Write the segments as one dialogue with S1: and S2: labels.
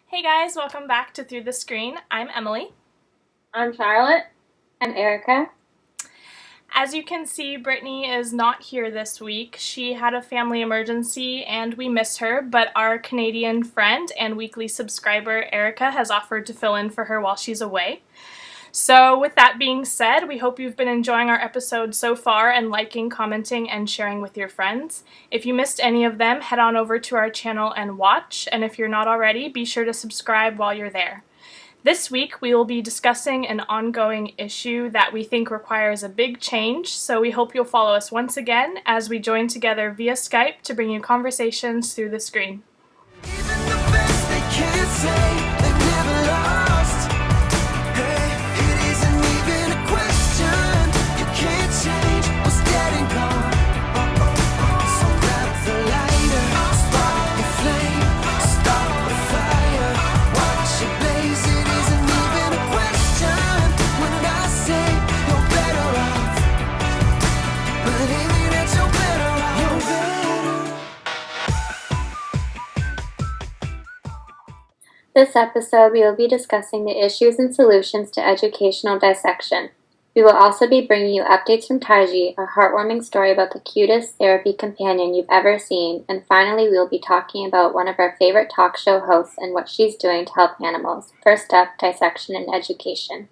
S1: Hey guys, welcome back to Through the Screen. I'm Emily.
S2: I'm Charlotte.
S3: I'm Erika.
S1: As you can see, Brittany is not here this week. She had a family emergency and we miss her, but our Canadian friend and weekly subscriber Erika has offered to fill in for her while she's away. So with that being said, we hope you've been enjoying our episode so far and liking, commenting, and sharing with your friends. If you missed any of them, head on over to our channel and watch, and if you're not already, be sure to subscribe while you're there. This week, we will be discussing an ongoing issue that we think requires a big change, so we hope you'll follow us once again as we join together via Skype to bring you conversations through the screen.
S3: This episode, we will be discussing the issues and solutions to educational dissection. We will also be bringing you updates from Taiji, a heartwarming story about the cutest therapy companion you've ever seen, and finally, we will be talking about one of our favorite talk show hosts and what she's doing to help animals. First up, Dissection and Education.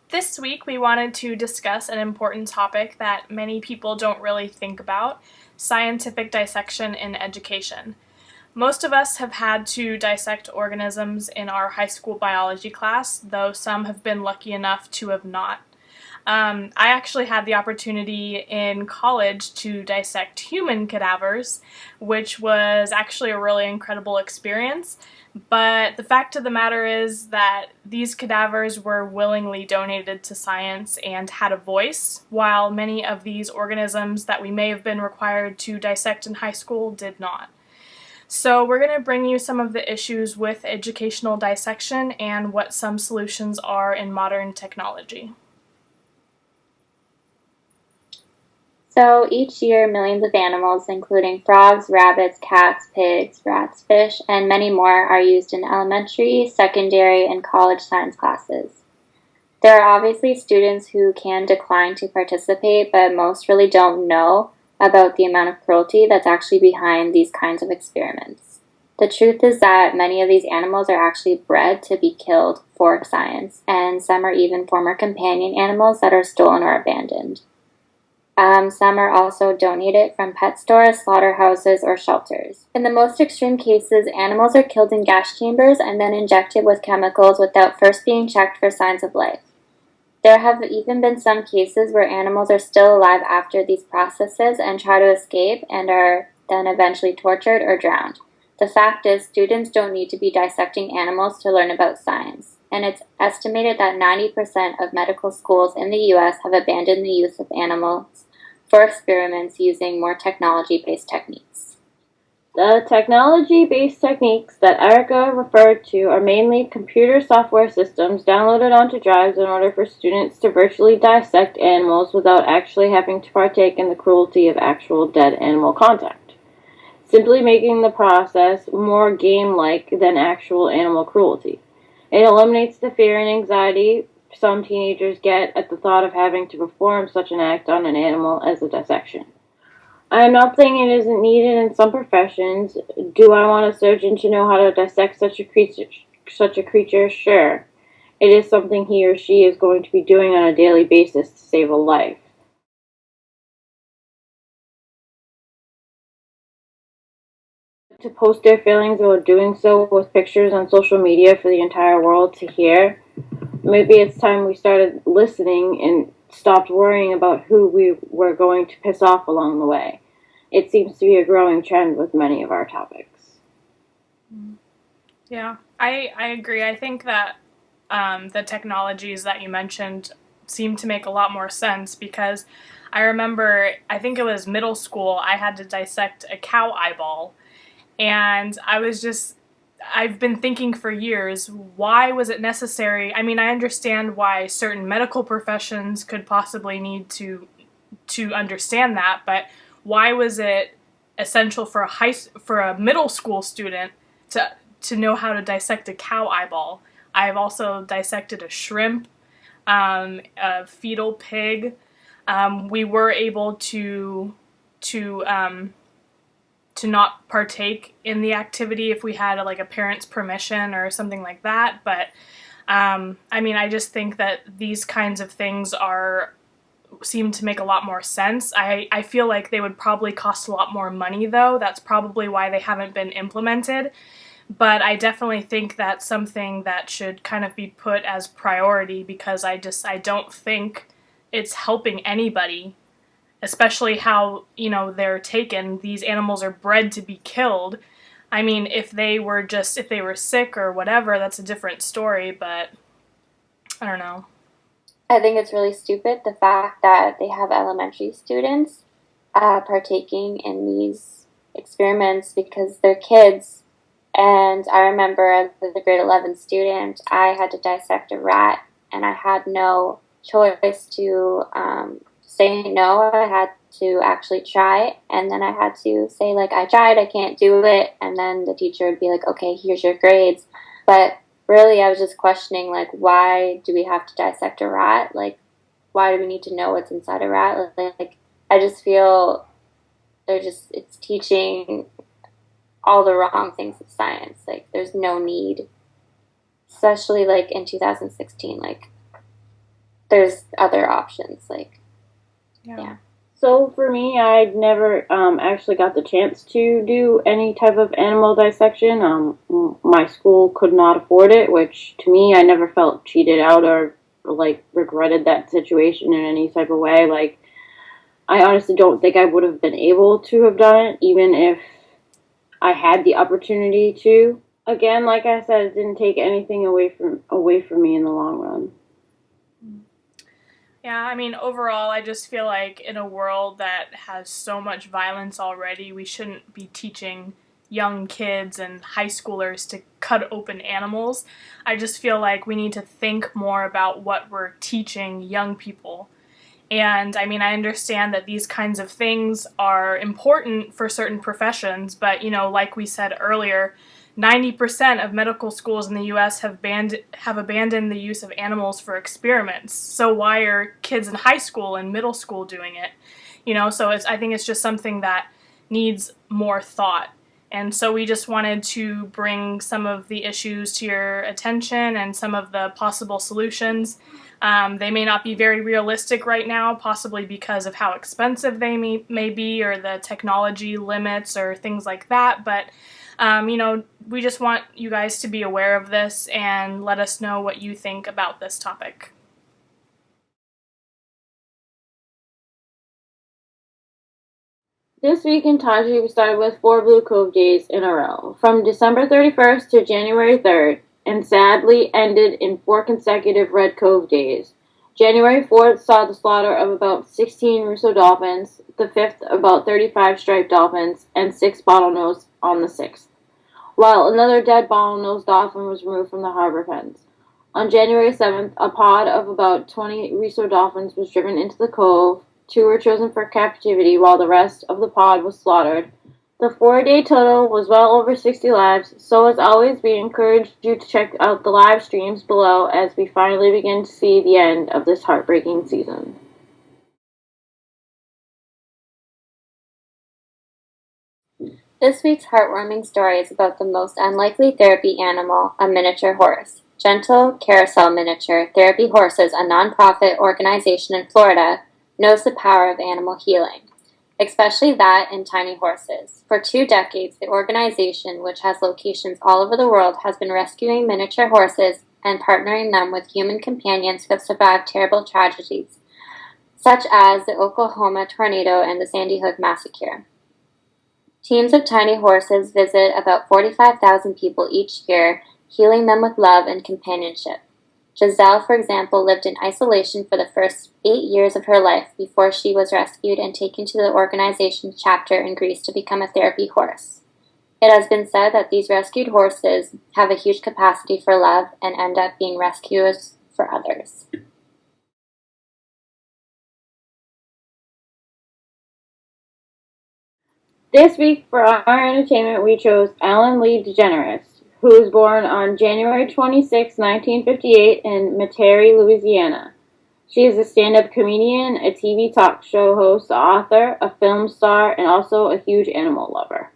S1: This week, we wanted to discuss an important topic that many people don't really think about: scientific dissection in education. Most of us have had to dissect organisms in our high school biology class, though some have been lucky enough to have not. I actually had the opportunity in college to dissect human cadavers, which was actually a really incredible experience. But the fact of the matter is that these cadavers were willingly donated to science and had a voice, while many of these organisms that we may have been required to dissect in high school did not. So we're going to bring you some of the issues with educational dissection and what some solutions are in modern technology.
S3: So each year, millions of animals, including frogs, rabbits, cats, pigs, rats, fish, and many more, are used in elementary, secondary, and college science classes. There are obviously students who can decline to participate, but most really don't know about the amount of cruelty that's actually behind these kinds of experiments. The truth is that many of these animals are actually bred to be killed for science, and some are even former companion animals that are stolen or abandoned. Some are also donated from pet stores, slaughterhouses, or shelters. In the most extreme cases, animals are killed in gas chambers and then injected with chemicals without first being checked for signs of life. There have even been some cases where animals are still alive after these processes and try to escape and are then eventually tortured or drowned. The fact is, students don't need to be dissecting animals to learn about science, and it's estimated that 90% of medical schools in the U.S. have abandoned the use of animals for experiments using more technology-based techniques.
S2: The technology-based techniques that Erika referred to are mainly computer software systems downloaded onto drives in order for students to virtually dissect animals without actually having to partake in the cruelty of actual dead animal contact, simply making the process more game-like than actual animal cruelty. It eliminates the fear and anxiety some teenagers get at the thought of having to perform such an act on an animal as a dissection. I am not saying it isn't needed in some professions. Do I want a surgeon to know how to dissect such a creature? Sure. It is something he or she is going to be doing on a daily basis to save a life. To post their feelings about doing so with pictures on social media for the entire world to hear. Maybe it's time we started listening and stopped worrying about who we were going to piss off along the way. It seems to be a growing trend with many of our topics.
S1: Yeah, I agree. I think that the technologies that you mentioned seem to make a lot more sense because I remember, I think it was middle school, I had to dissect a cow eyeball, and I've been thinking for years, why was it necessary? I mean, I understand why certain medical professions could possibly need to understand that, but why was it essential for a middle school student to know how to dissect a cow eyeball? I've also dissected a shrimp, a fetal pig. We were able to not partake in the activity if we had like a parent's permission or something like that. But I mean, I just think that these kinds of things seem to make a lot more sense. I feel like they would probably cost a lot more money, though. That's probably why they haven't been implemented. But I definitely think that's something that should kind of be put as priority, because I don't think it's helping anybody, especially how, they're taken. These animals are bred to be killed. I mean, if they were sick or whatever, that's a different story, but I don't know.
S3: I think it's really stupid, the fact that they have elementary students partaking in these experiments because they're kids. And I remember as a grade 11 student, I had to dissect a rat, and I had no choice to say no. I had to actually try, and then I had to say, like, I tried, I can't do it, and then the teacher would be like, okay, here's your grades. But really, I was just questioning, like, why do we have to dissect a rat? Like, why do we need to know what's inside a rat? Like, I just feel it's teaching all the wrong things of science. Like, there's no need, especially like in 2016. Like, there's other options. Like, yeah.
S2: So for me, I'd never actually got the chance to do any type of animal dissection. My school could not afford it, which to me, I never felt cheated out or like regretted that situation in any type of way. Like, I honestly don't think I would have been able to have done it, even if I had the opportunity to. Again, like I said, it didn't take anything away from me in the long run.
S1: Yeah, I mean, overall, I just feel like in a world that has so much violence already, we shouldn't be teaching young kids and high schoolers to cut open animals. I just feel like we need to think more about what we're teaching young people. And I mean, I understand that these kinds of things are important for certain professions, but like we said earlier, 90% of medical schools in the US have abandoned the use of animals for experiments. So why are kids in high school and middle school doing it? So I think it's just something that needs more thought. And so we just wanted to bring some of the issues to your attention and some of the possible solutions. They may not be very realistic right now, possibly because of how expensive they may be, or the technology limits or things like that. But, we just want you guys to be aware of this and let us know what you think about this topic.
S2: This week in Taiji, we started with 4 Blue Cove days in a row, from December 31st to January 3rd, and sadly ended in 4 consecutive Red Cove days. January 4th saw the slaughter of about 16 Russo dolphins, the 5th about 35 striped dolphins, and 6 bottlenose on the 6th, while another dead bottlenose dolphin was removed from the harbor pens. On January 7th, a pod of about 20 Russo dolphins was driven into the cove. 2 were chosen for captivity, while the rest of the pod was slaughtered. The 4-day total was well over 60 lives, so as always, we encourage you to check out the live streams below as we finally begin to see the end of this heartbreaking season.
S3: This week's heartwarming story is about the most unlikely therapy animal, a miniature horse. Gentle Carousel Miniature Therapy Horses, a nonprofit organization in Florida, knows the power of animal healing, especially that in tiny horses. For 2 decades, the organization, which has locations all over the world, has been rescuing miniature horses and partnering them with human companions who have survived terrible tragedies, such as the Oklahoma tornado and the Sandy Hook massacre. Teams of tiny horses visit about 45,000 people each year, healing them with love and companionship. Giselle, for example, lived in isolation for the first 8 years of her life before she was rescued and taken to the organization's chapter in Greece to become a therapy horse. It has been said that these rescued horses have a huge capacity for love and end up being rescuers for others.
S2: This week for our entertainment, we chose Ellen Lee DeGeneres, who was born on January 26, 1958 in Metairie, Louisiana. She is a stand-up comedian, a TV talk show host, author, a film star, and also a huge animal lover.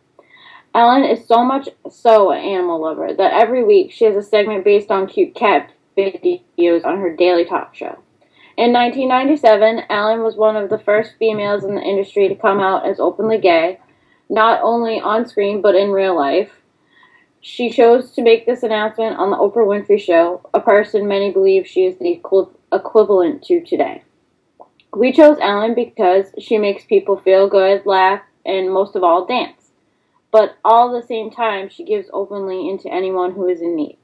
S2: Ellen is so much so an animal lover that every week she has a segment based on cute cat videos on her daily talk show. In 1997, Ellen was one of the first females in the industry to come out as openly gay, not only on screen but in real life. She chose to make this announcement on the Oprah Winfrey Show, a person many believe she is the equivalent to today. We chose Ellen because she makes people feel good, laugh, and most of all, dance. But all at the same time, she gives openly into anyone who is in need.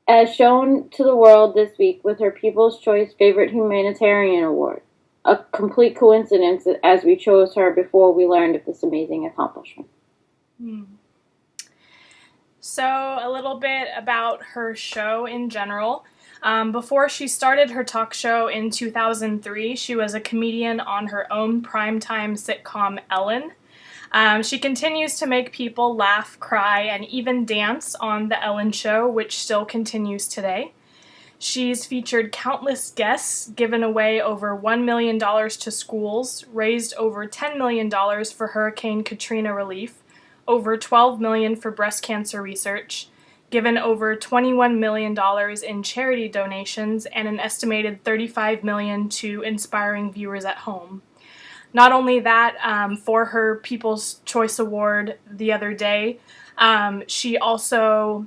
S2: As shown to the world this week with her People's Choice Favorite Humanitarian Award. A complete coincidence as we chose her before we learned of this amazing accomplishment.
S1: So, a little bit about her show in general. Before she started her talk show in 2003, she was a comedian on her own primetime sitcom Ellen. She continues to make people laugh, cry, and even dance on The Ellen Show, which still continues today. She's featured countless guests, given away over $1 million to schools, raised over $10 million for Hurricane Katrina relief, over $12 million for breast cancer research, given over $21 million in charity donations, and an estimated $35 million to inspiring viewers at home. Not only that, for her People's Choice Award the other day, she also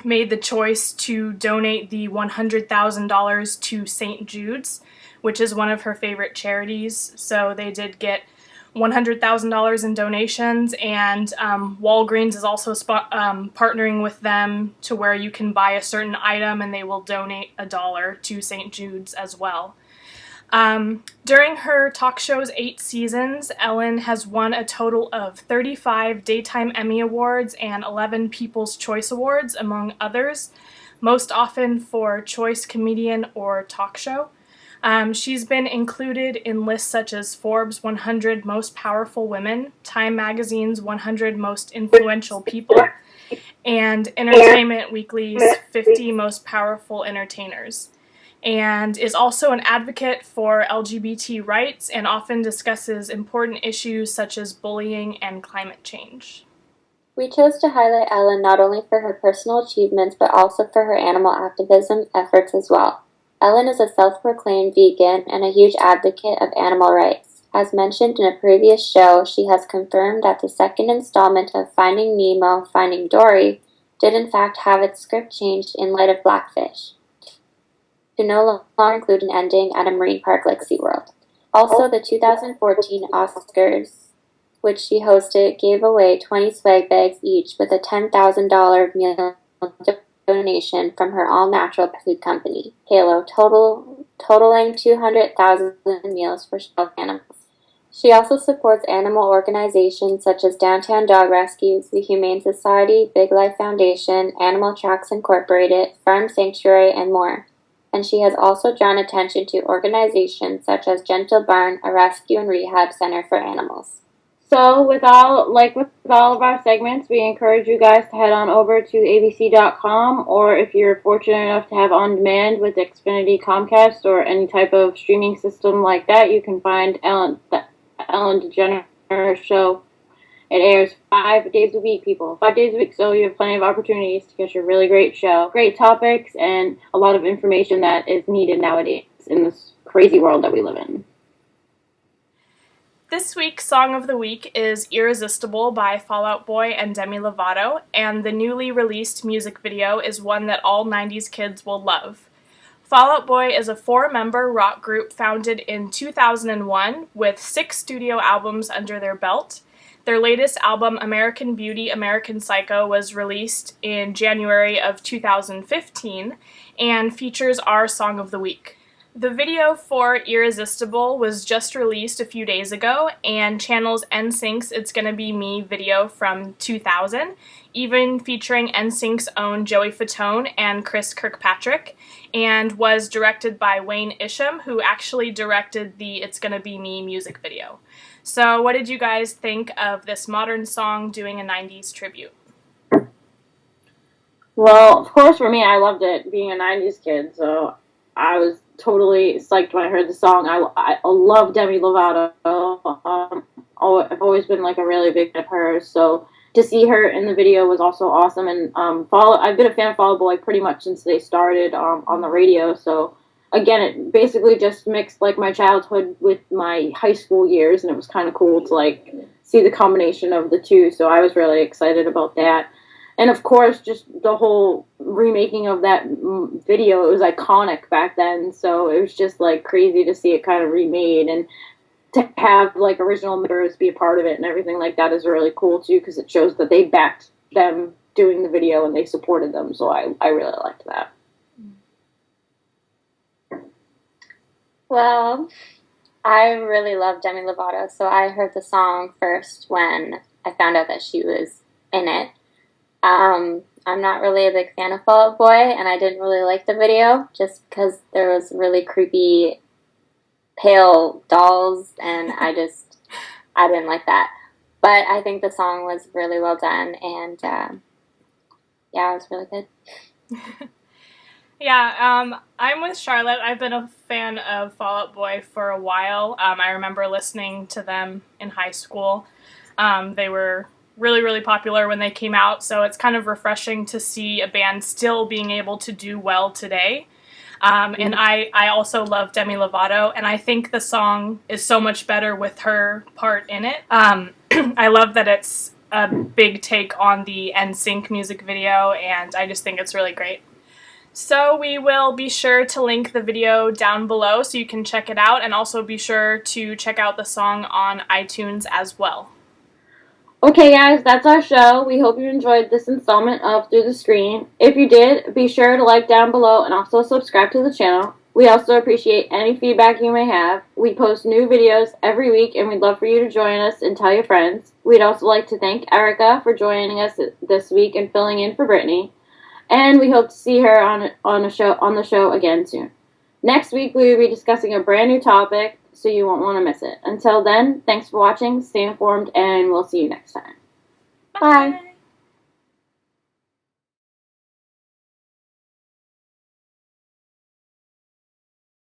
S1: made the choice to donate the $100,000 to St. Jude's, which is one of her favorite charities. So they did get $100,000 in donations, and Walgreens is also partnering with them to where you can buy a certain item and they will donate $1 to St. Jude's as well. During her talk show's 8 seasons, Ellen has won a total of 35 Daytime Emmy Awards and 11 People's Choice Awards, among others, most often for Choice Comedian or Talk Show. She's been included in lists such as Forbes' 100 Most Powerful Women, Time Magazine's 100 Most Influential People, and Entertainment Weekly's 50 Most Powerful Entertainers, and is also an advocate for LGBT rights and often discusses important issues such as bullying and climate change.
S3: We chose to highlight Ellen not only for her personal achievements but also for her animal activism efforts as well. Ellen is a self-proclaimed vegan and a huge advocate of animal rights. As mentioned in a previous show, she has confirmed that the second installment of Finding Nemo, Finding Dory did in fact have its script changed in light of Blackfish, to no longer include an ending at a marine park like SeaWorld. Also, the 2014 Oscars, which she hosted, gave away 20 swag bags each with a $10,000 meal donation from her all-natural food company, Halo, totaling 200,000 meals for shelter animals. She also supports animal organizations such as Downtown Dog Rescues, the Humane Society, Big Life Foundation, Animal Tracks Incorporated, Farm Sanctuary, and more. And she has also drawn attention to organizations such as Gentle Barn, a rescue and rehab center for animals.
S2: So with all of our segments, we encourage you guys to head on over to abc.com, or if you're fortunate enough to have on demand with Xfinity, Comcast, or any type of streaming system like that, you can find the Ellen DeGeneres Show. It airs 5 days a week, people. 5 days a week, so you have plenty of opportunities to catch a really great show. Great topics and a lot of information that is needed nowadays in this crazy world that we live in.
S1: This week's Song of the Week is Irresistible by Fall Out Boy and Demi Lovato, and the newly released music video is one that all 90s kids will love. Fall Out Boy is a 4-member rock group founded in 2001 with 6 studio albums under their belt. Their latest album, American Beauty, American Psycho, was released in January of 2015 and features our Song of the Week. The video for Irresistible was just released a few days ago and channels NSYNC's It's Gonna Be Me video from 2000, even featuring NSYNC's own Joey Fatone and Chris Kirkpatrick, and was directed by Wayne Isham, who actually directed the It's Gonna Be Me music video. So what did you guys think of this modern song doing a 90s tribute?
S2: Well, of course, for me, I loved it, being a 90s kid, so I was totally psyched when I heard the song. I love Demi Lovato. I've always been, like, a really big fan of hers, so to see her in the video was also awesome. And I've been a fan of Fall Out Boy pretty much since they started on the radio, so again, it basically just mixed, like, my childhood with my high school years, and it was kind of cool to, like, see the combination of the two, so I was really excited about that. And of course, just the whole remaking of that video, it was iconic back then, so it was just, like, crazy to see it kind of remade, and to have, like, original members be a part of it and everything like that is really cool, too, because it shows that they backed them doing the video and they supported them, so I really liked that.
S3: Well, I really love Demi Lovato, so I heard the song first when I found out that she was in it. I'm not really a big fan of Fall Out Boy, and I didn't really like the video, just because there was really creepy, pale dolls, and I didn't like that. But I think the song was really well done, and yeah, it was really good.
S1: Yeah, I'm with Charlotte. I've been a fan of Fall Out Boy for a while. I remember listening to them in high school. They were really, really popular when they came out, so it's kind of refreshing to see a band still being able to do well today. And I also love Demi Lovato, and I think the song is so much better with her part in it. I love that it's a big take on the NSYNC music video, and I just think it's really great. So we will be sure to link the video down below so you can check it out, and also be sure to check out the song on iTunes as well.
S2: Okay, guys, that's our show. We hope you enjoyed this installment of Through the Screen. If you did, be sure to like down below and also subscribe to the channel. We also appreciate any feedback you may have. We post new videos every week, and we'd love for you to join us and tell your friends. We'd also like to thank Erika for joining us this week and filling in for Brittany. And we hope to see her on the show again soon. Next week, we will be discussing a brand new topic, so you won't want to miss it. Until then, thanks for watching, stay informed, and we'll see you next time. Bye.